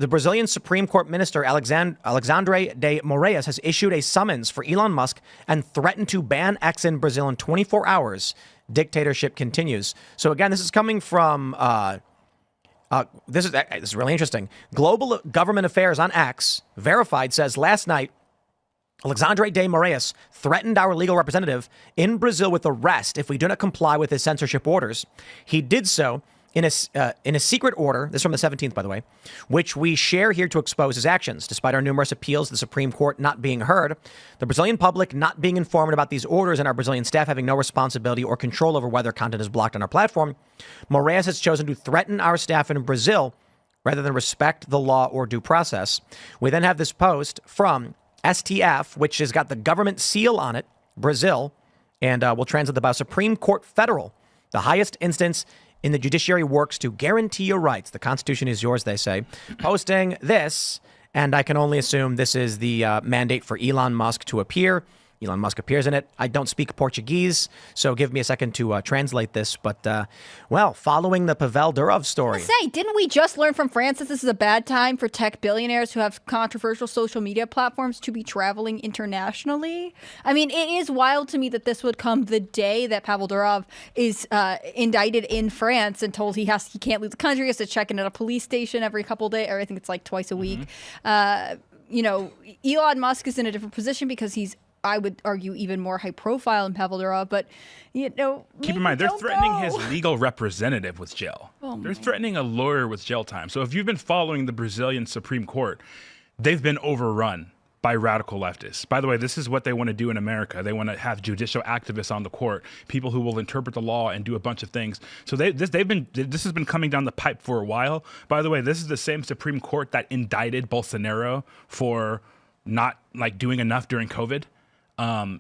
the Brazilian Supreme Court Minister Alexandre de Moraes has issued a summons for Elon Musk and threatened to ban X in Brazil in 24 hours. Dictatorship continues. So again, this is coming from this is really interesting. Global Government Affairs on X verified says last night Alexandre de Moraes threatened our legal representative in Brazil with arrest if we do not comply with his censorship orders. He did so in a secret order, this is from the 17th, by the way, which we share here to expose his actions. Despite our numerous appeals to the Supreme Court not being heard, the Brazilian public not being informed about these orders, and our Brazilian staff having no responsibility or control over whether content is blocked on our platform, Moraes has chosen to threaten our staff in Brazil rather than respect the law or due process. We then have this post from STF, which has got the government seal on it, Brazil, and we'll translate about Supreme Court Federal, the highest instance in the judiciary works to guarantee your rights. The Constitution is yours, they say. Posting this, and I can only assume this is the mandate for Elon Musk to appear. Elon Musk appears in it. I don't speak Portuguese, so give me a second to translate this. But, well, following the Pavel Durov story. Didn't we just learn from France that this is a bad time for tech billionaires who have controversial social media platforms to be traveling internationally? I mean, it is wild to me that this would come the day that Pavel Durov is indicted in France and told he can't leave the country, he has to check in at a police station every couple of days, or I think it's like twice a week. Elon Musk is in a different position because he's, I would argue, even more high profile than Pavel Durov, but keep in mind, they're threatening his legal representative with jail. They're threatening a lawyer with jail time. So if you've been following the Brazilian Supreme Court, they've been overrun by radical leftists. By the way, this is what they want to do in America. They want to have judicial activists on the court, people who will interpret the law and do a bunch of things. So this has been coming down the pipe for a while. By the way, this is the same Supreme Court that indicted Bolsonaro for not doing enough during COVID.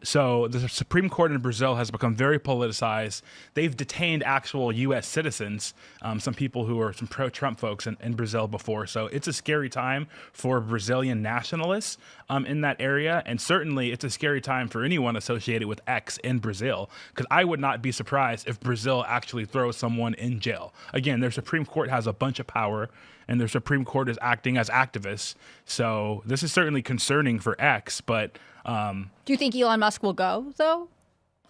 So the Supreme Court in Brazil has become very politicized. They've detained actual U.S. citizens, some people who are some pro-Trump folks in Brazil before. So it's a scary time for Brazilian nationalists in that area. And certainly it's a scary time for anyone associated with X in Brazil, because I would not be surprised if Brazil actually throws someone in jail. Again, their Supreme Court has a bunch of power, and their Supreme Court is acting as activists. So this is certainly concerning for X, but do you think Elon Musk will go, though?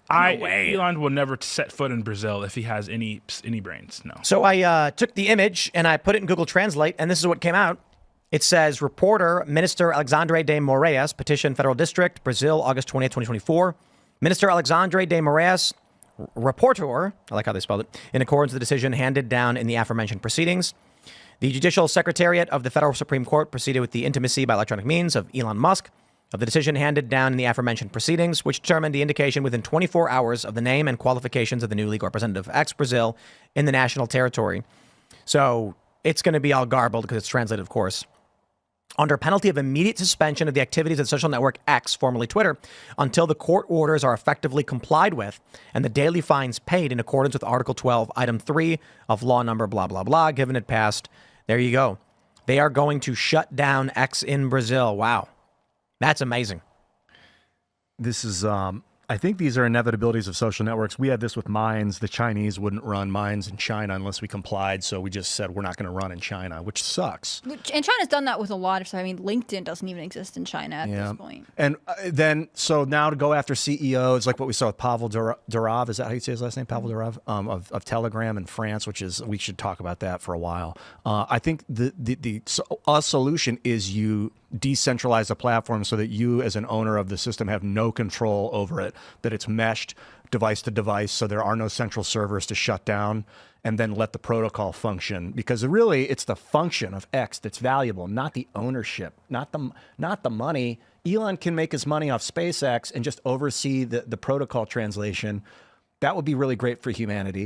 No way. Elon will never set foot in Brazil if he has any brains. No. So I took the image and I put it in Google Translate, and this is what came out. It says, reporter, Minister Alexandre de Moraes, petition Federal District, Brazil, August 20th, 2024. Minister Alexandre de Moraes, reporter, I like how they spelled it, in accordance with the decision handed down in the aforementioned proceedings. The Judicial Secretariat of the Federal Supreme Court proceeded with the intimacy by electronic means of Elon Musk, of the decision handed down in the aforementioned proceedings, which determined the indication within 24 hours of the name and qualifications of the new legal representative, ex-Brazil, in the national territory. So it's going to be all garbled because it's translated, of course. Under penalty of immediate suspension of the activities of the social network X, formerly Twitter, until the court orders are effectively complied with and the daily fines paid in accordance with Article 12, Item 3 of Law Number blah, blah, blah, given it passed. There you go. They are going to shut down X in Brazil. Wow. That's amazing. This is, I think these are inevitabilities of social networks. We had this with Minds. The Chinese wouldn't run Minds in China unless we complied. So we just said we're not going to run in China, which sucks. And China's done that with a lot of stuff. I mean, LinkedIn doesn't even exist in China at this point. And then, so now to go after CEOs, like what we saw with Pavel Durov, is that how you say his last name? Pavel Durov, of Telegram in France, which is, we should talk about that for a while. I think a solution is you decentralize the platform so that you as an owner of the system have no control over it, that it's meshed device to device, so there are no central servers to shut down, and then let the protocol function. Because really, it's the function of X that's valuable, not the ownership, not the money. Elon can make his money off SpaceX and just oversee the protocol translation. That would be really great for humanity.